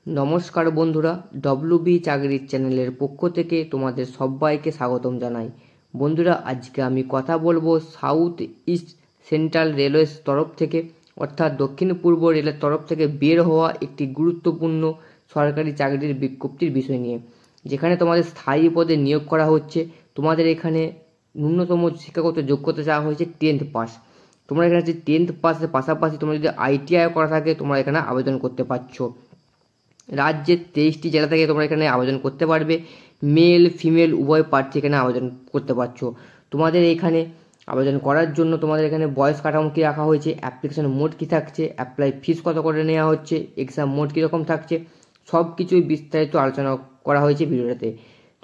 নমস্কার বন্ধুরা, ডব্লিউবি চাকরির চ্যানেলের পক্ষ থেকে তোমাদের সবাইকে স্বাগতম জানাই। বন্ধুরা, আজকে আমি কথা বলবো সাউথ ইস্ট সেন্ট্রাল রেলওয়ের তরফ থেকে অর্থাৎ দক্ষিণ পূর্ব রেলের তরফ থেকে বের হওয়া একটি গুরুত্বপূর্ণ সরকারি চাকরির বিজ্ঞপ্তির বিষয় নিয়ে, যেখানে তোমাদের স্থায়ী পদে নিয়োগ করা হচ্ছে। তোমাদের এখানে ন্যূনতম শিক্ষাগত যোগ্যতা চাওয়া হয়েছে 10th পাস। তোমরা এখানে 10th পাসের পাশাপাশি তোমরা যদি আইটিআই করা থাকে তোমরা এখানে আবেদন করতে পারছো। রাজ্যের 23টি জেলা থেকে তোমরা এখানে আবেদন করতে পারবে। মেল ফিমেল উভয় প্রার্থী এখানে আবেদন করতে পারছো। তোমাদের এখানে আবেদন করার জন্য তোমাদের এখানে বয়স কাঠামো কী রাখা হয়েছে, অ্যাপ্লিকেশন মোড কী থাকছে, অ্যাপ্লাই ফিস কত করে নেওয়া হচ্ছে, এক্সাম মোড কীরকম থাকছে, সব কিছুই বিস্তারিত আলোচনা করা হয়েছে ভিডিওটাতে।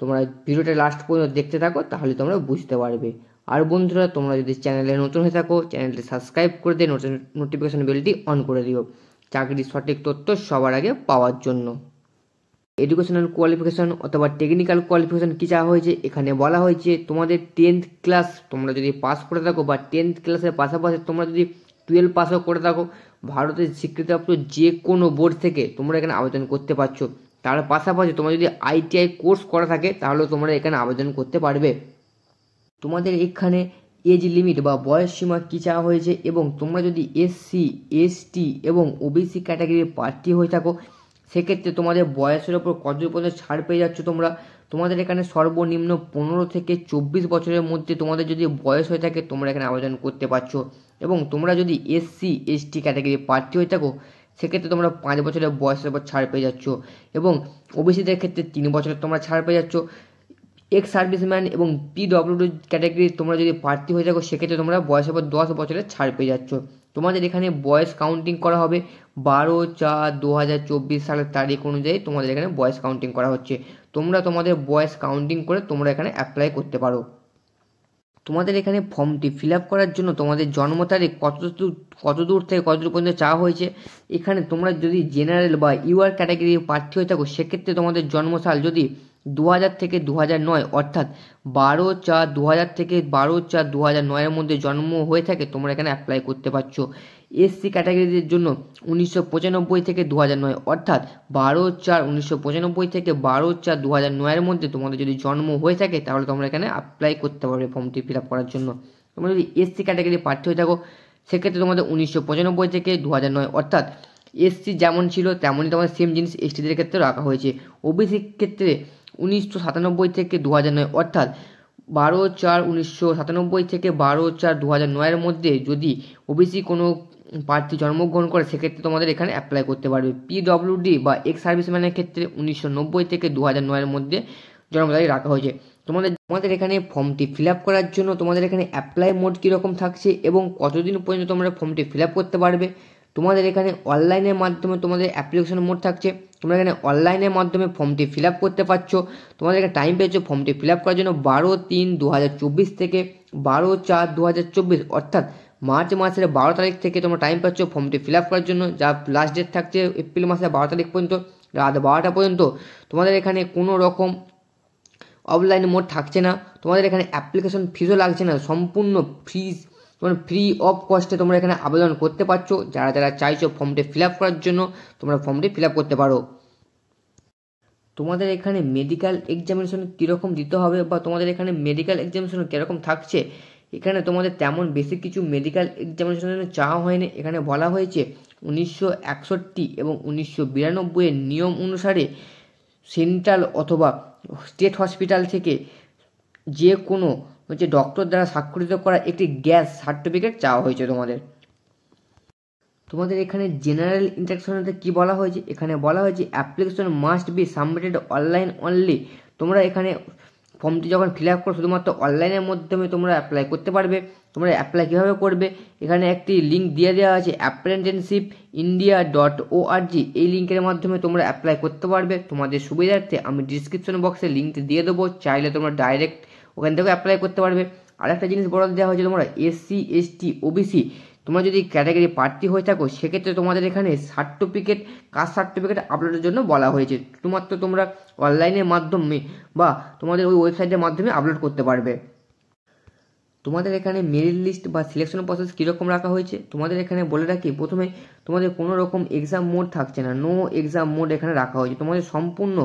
তোমরা ভিডিওটা লাস্ট পর্যন্ত দেখতে থাকো, তাহলে তোমরা বুঝতে পারবে। আর বন্ধুরা, তোমরা যদি চ্যানেলে নতুন হয়ে থাকো চ্যানেলটি সাবস্ক্রাইব করে দিয়ে নোটিফিকেশন বেলটি অন করে দিও চাকরির সঠিক তথ্য সবার আগে পাওয়ার জন্য। এডুকেশনাল কোয়ালিফিকেশন অথবা টেকনিক্যাল কোয়ালিফিকেশন কী চাওয়া হয়েছে, এখানে বলা হয়েছে তোমাদের 10th ক্লাস তোমরা যদি পাস করে থাকো বা 10th ক্লাসের পাশাপাশি তোমরা যদি 12 পাসও করে থাকো, ভারতের স্বীকৃতিপ্রাপ্ত যে কোনো বোর্ড থেকে তোমরা এখানে আবেদন করতে পারছো। তার পাশাপাশি তোমরা যদি আইটিআই কোর্স করা থাকে তাহলেও তোমরা এখানে আবেদন করতে পারবে। তোমাদের এখানে এজ লিমিট বা বয়স সীমা কী চাওয়া হয়েছে, এবং তোমরা যদি এসসি এসটি এবং ওবিসি ক্যাটাগরির প্রার্থী হয়ে থাকো সেক্ষেত্রে তোমাদের বয়সের ওপর কত পর্যন্ত ছাড় পেয়ে যাচ্ছ তোমরা। তোমাদের এখানে সর্বনিম্ন 15 থেকে 24 বছরের মধ্যে তোমাদের যদি বয়স হয়ে থাকে তোমরা এখানে আবেদন করতে পারছো। এবং তোমরা যদি এসসি এসটি ক্যাটাগরির প্রার্থী হয়ে থাকো সেক্ষেত্রে তোমরা 5 বছরের বয়সের ওপর ছাড় পেয়ে যাচ্ছ, এবং ওবিসিদের ক্ষেত্রে 3 বছরের তোমরা ছাড় পেয়ে যাচ্ছ। এক্স সার্ভিসম্যান এবং পিডব্লিউডি ক্যাটাগরি তোমরা যদি প্রার্থী হয়ে থাকো সেক্ষেত্রে তোমরা বয়সের পর 10 বছরের ছাড় পেয়ে যাচ্ছ। তোমাদের এখানে বয়স কাউন্টিং করা হবে 12/4/2024 সালের তারিখ অনুযায়ী তোমাদের এখানে বয়স কাউন্টিং করা হচ্ছে। তোমরা তোমাদের বয়স কাউন্টিং করে তোমরা এখানে অ্যাপ্লাই করতে পারো। তোমাদের এখানে ফর্মটি ফিল আপ করার জন্য তোমাদের জন্ম তারিখ কত দূর থেকে কত দূর পর্যন্ত চাওয়া হয়েছে। এখানে তোমরা যদি জেনারেল বা ইউআর ক্যাটাগরির প্রার্থী হয়ে থাকো সেক্ষেত্রে তোমাদের জন্মসাল যদি 2000 থেকে 2009 অর্থাৎ 12/4/2000 থেকে 12/4/2009 মধ্যে জন্ম হয়ে থাকে তোমরা এখানে অ্যাপ্লাই করতে পারছো। এসসি ক্যাটাগরিদের জন্য 1995 থেকে 2009 অর্থাৎ 12/4/1995 থেকে 12/4/2009 মধ্যে তোমাদের যদি জন্ম হয়ে থাকে তাহলে তোমরা এখানে অ্যাপ্লাই করতে পারবে ফর্মটি ফিল আপ করার জন্য। তোমরা যদি এসসি ক্যাটাগরির প্রার্থী হয়ে থাকো সেক্ষেত্রে তোমাদের 1995 থেকে 2009 অর্থাৎ এসসি যেমন ছিল তেমনই তোমাদের সেম জিনিস এসটিদের ক্ষেত্রে রাখা হয়েছে। ওবিসির ক্ষেত্রে 1997 থেকে 2009 অর্থাৎ 12/4/1997 থেকে 12/4/2009 মধ্যে যদি ওবিসি কোনো প্রার্থী জন্মগ্রহণ করে সেক্ষেত্রে তোমাদের এখানে অ্যাপ্লাই করতে পারবে। পিডব্লিউডি বা এক্স সার্ভিসম্যানের ক্ষেত্রে 1990 থেকে 2009 মধ্যে জন্ম তারিখ রাখা হয়েছে। তোমাদের এখানে ফর্মটি ফিল আপ করার জন্য তোমাদের এখানে অ্যাপ্লাই মোড কীরকম থাকছে এবং কতদিন পর্যন্ত তোমরা ফর্মটি ফিল আপ করতে পারবে। তোমাদের এখানে অনলাইনের মাধ্যমে তোমাদের অ্যাপ্লিকেশন মোড থাকছে। তোমরা এখানে অনলাইনের মাধ্যমে ফর্মটি ফিল আপ করতে পারছো। তোমাদের এখানে টাইম পেয়েছো ফর্মটি ফিল আপ করার জন্য 12/3/2024 থেকে 12/4/2024 অর্থাৎ মার্চ মাসের 12 তারিখ থেকে তোমরা টাইম পাচ্ছ ফর্মটি ফিল আপ করার জন্য, যা লাস্ট ডেট থাকছে এপ্রিল মাসের 12 তারিখ পর্যন্ত রাত 12টা পর্যন্ত। তোমাদের এখানে কোনো রকম অফলাইন মোড থাকছে না। তোমাদের এখানে অ্যাপ্লিকেশন ফিসও লাগছে না, সম্পূর্ণ ফ্রি অফ কস্টে তোমরা এখানে আবেদন করতে পারছো। যারা যারা চাইছো ফর্মটি ফিল আপ করার জন্য তোমরা ফর্মটি ফিল আপ করতে পারো। তোমাদের এখানে মেডিকেল এক্সামিনেশন কীরকম দিতে হবে বা তোমাদের এখানে মেডিকেল এক্সামিনেশন কীরকম থাকছে, এখানে তোমাদের তেমন বেশি কিছু মেডিকেল এক্সামিনেশনের চাওয়া হয়নি। এখানে বলা হয়েছে 1961 এবং 1992 এর নিয়ম অনুসারে সেন্ট্রাল অথবা স্টেট হসপিটাল থেকে যে কোনো ডক্টর দ্বারা স্বাক্ষরিত করা একটি গ্যাস সার্টিফিকেট চাওয়া হয়েছে তোমাদের এখানে জেনারেল ইন্সট্রাকশনেতে কী বলা হয়েছে, এখানে বলা হয়েছে application must be submitted online only. তোমরা এখানে ফর্মটি যখন ফিল আপ করো শুধুমাত্র অনলাইনের মাধ্যমে তোমরা অ্যাপ্লাই করতে পারবে। তোমরা অ্যাপ্লাই কীভাবে করবে, এখানে একটি লিঙ্ক দিয়ে দেওয়া আছে apprenticeshipiindia.org। এই লিঙ্কের মাধ্যমে তোমরা অ্যাপ্লাই করতে পারবে। তোমাদের সুবিধার্থে আমি ডিসক্রিপশন বক্সে লিঙ্কটি দিয়ে দেবো, চাইলে তোমরা ডাইরেক্ট ওখান থেকে অ্যাপ্লাই করতে পারবে। আর একটা জিনিস বলে দেওয়া হয়েছে, তোমরা এসসি এসটি ওবিসি তোমরা যদি ক্যাটাগরি প্রার্থী হয়ে থাকো সেক্ষেত্রে তোমাদের এখানে কাস্ট সার্টিফিকেট আপলোডের জন্য বলা হয়েছে। শুধুমাত্র তোমরা অনলাইনের মাধ্যমে বা তোমাদের ওই ওয়েবসাইটের মাধ্যমে আপলোড করতে পারবে। তোমাদের এখানে মেরিট লিস্ট বা সিলেকশন প্রসেস কীরকম রাখা হয়েছে তোমাদের এখানে বলে রাখি। প্রথমে তোমাদের কোনো রকম এক্সাম মোড থাকছে না, নো এক্সাম মোড এখানে রাখা হয়েছে। তোমাদের সম্পূর্ণ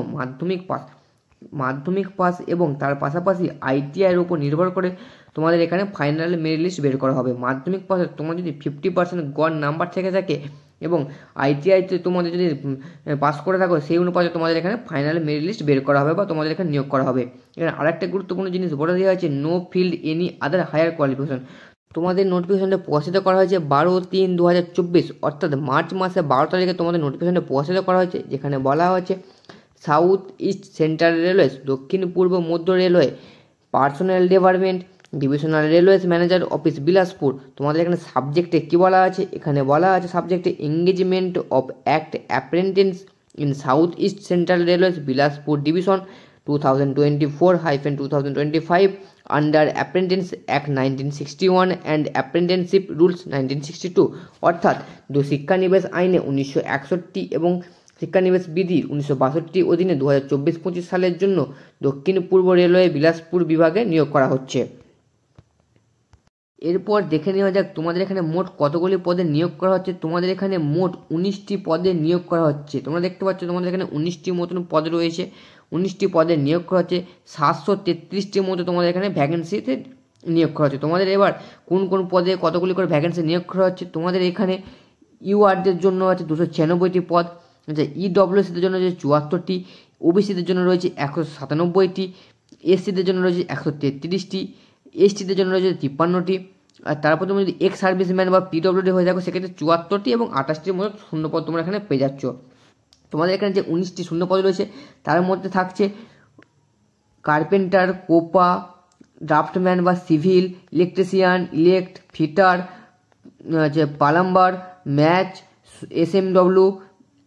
মাধ্যমিক পাস এবং তার পাশাপাশি আইটিআইয়ের উপর নির্ভর করে তোমাদের এখানে ফাইনাল মেরিট লিস্ট বের করা হবে। মাধ্যমিক পাসে তোমার যদি 50% গড় নাম্বার থেকে থাকে এবং আইটিআইতে তোমাদের যদি পাস করে থাকো সেই অনুপাতে তোমাদের এখানে ফাইনাল মেরিট লিস্ট বের করা হবে বা তোমাদের এখানে নিয়োগ করা হবে। এখানে আরেকটা গুরুত্বপূর্ণ জিনিস বলে দেওয়া হয়েছে, no field any other higher qualification. তোমাদের নোটিফিকেশনটা প্রকাশিত করা হয়েছে 12/3/2024 অর্থাৎ মার্চ মাসে 12 তারিখে তোমাদের নোটিফিকেশনটা প্রকাশিত করা হয়েছে, যেখানে বলা হয়েছে সাউথ ইস্ট সেন্ট্রাল রেলওয়ে, দক্ষিণ পূর্ব মধ্য railway, personal department, divisional railways manager office Bilaspur. তোমাদের এখানে সাবজেক্টে কী বলা আছে, এখানে বলা আছে সাবজেক্টে engagement of act apprentice in south east central railways Bilaspur division 2024-2025 under apprentice act 1961 and apprenticeship rules 1962, অর্থাৎ শিক্ষানিবেশ আইনে 1961 এবং শিক্ষানিবেশ বিধি 1962 অধীনে 2024-25 সালের জন্য দক্ষিণ পূর্ব রেলওয়ে বিলাসপুর বিভাগে নিয়োগ করা হচ্ছে। এরপর দেখে নেওয়া যাক তোমাদের এখানে মোট কতগুলি পদে নিয়োগ করা হচ্ছে। তোমাদের এখানে মোট 19টি পদে নিয়োগ করা হচ্ছে। তোমরা দেখতে পাচ্ছ তোমাদের এখানে 19টি মতন পদ রয়েছে। 19টি পদে নিয়োগ করা হচ্ছে। 733টির মতো তোমাদের এখানে ভ্যাকেন্সিতে নিয়োগ করা হচ্ছে। তোমাদের এবার কোন কোন পদে কতগুলি করে ভ্যাকেন্সি নিয়োগ করা হচ্ছে, তোমাদের এখানে ইউআরদের জন্য আছে 296টি পদ, আচ্ছা ইডব্লিউএসদের জন্য রয়েছে 74টি, ওবিসিদের জন্য রয়েছে 197টি, এসসিদের জন্য রয়েছে 133টি, এসটিদের জন্য রয়েছে 53টি। আর তারপর তুমি যদি এক্স সার্ভিসম্যান বা পিডব্লিউডি হয়ে থাকো সেক্ষেত্রে 74টি এবং 28টির মতো শূন্যপদ তোমরা এখানে পেয়ে যাচ্ছ। তোমাদের এখানে যে 19টি শূন্যপদ রয়েছে তার মধ্যে থাকছে কার্পেন্টার, কোপা, ড্রাফটম্যান বা সিভিল, ইলেকট্রিশিয়ান, ফিটার, যে প্লাম্বার, ম্যাচ, এসএমডব্লিউ,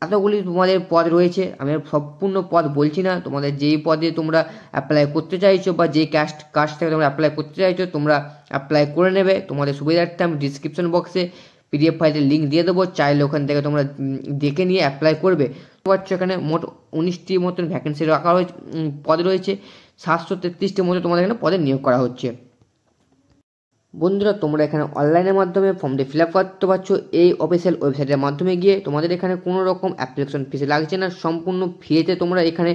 এতগুলি তোমাদের পদ রয়েছে। আমি সম্পূর্ণ পদ বলছি না, তোমাদের যেই পদে তোমরা অ্যাপ্লাই করতে চাইছো বা যেই কাস্ট থেকে তোমরা অ্যাপ্লাই করতে চাইছো তোমরা অ্যাপ্লাই করে নেবে। তোমাদের সুবিধার্থে আমি ডিসক্রিপশন বক্সে পিডিএফ ফাইলের লিঙ্ক দিয়ে দেবো, চাইলে ওখান থেকে তোমরা দেখে নিয়ে অ্যাপ্লাই করবে। পাচ্ছ এখানে মোট 19টির মতন ভ্যাকেন্সি রাখা রয়েছে, পদ রয়েছে। 733টির মতো তোমাদের এখানে পদে নিয়োগ করা হচ্ছে। বন্ধুরা তোমরা এখানে অনলাইনের মাধ্যমে ফর্মটি ফিল আপ করতে পারছো এই অফিসিয়াল ওয়েবসাইটের মাধ্যমে গিয়ে। তোমাদের এখানে কোনো রকম অ্যাপ্লিকেশন ফিস লাগছে না, সম্পূর্ণ ফ্রিতে তোমরা এখানে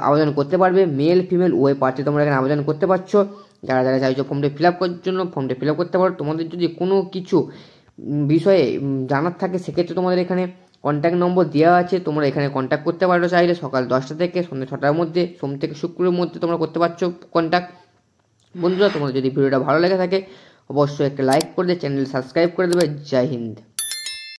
আবেদন করতে পারবে। মেল ফিমেল উভয় প্রার্থী তোমরা এখানে আবেদন করতে পারছো। যারা যারা চাইছো ফর্মটি ফিল আপ করার জন্য ফর্মটি ফিল আপ করতে পারো। তোমাদের যদি কোনো কিছু বিষয়ে জানার থাকে সেক্ষেত্রে তোমাদের এখানে কন্ট্যাক্ট নম্বর দেওয়া আছে, তোমরা এখানে কন্ট্যাক্ট করতে পারো। চাইলে সকাল 10টা থেকে সন্ধ্যে 6টার মধ্যে, সোম থেকে শুক্রের মধ্যে তোমরা করতে পারছো কন্ট্যাক্ট। বন্ধুরা তোমাদের যদি ভিডিওটা ভালো লেগে থাকে অবশ্যই একটা লাইক করে দিয়ে চ্যানেল সাবস্ক্রাইব করে দেবে। জয় হিন্দ।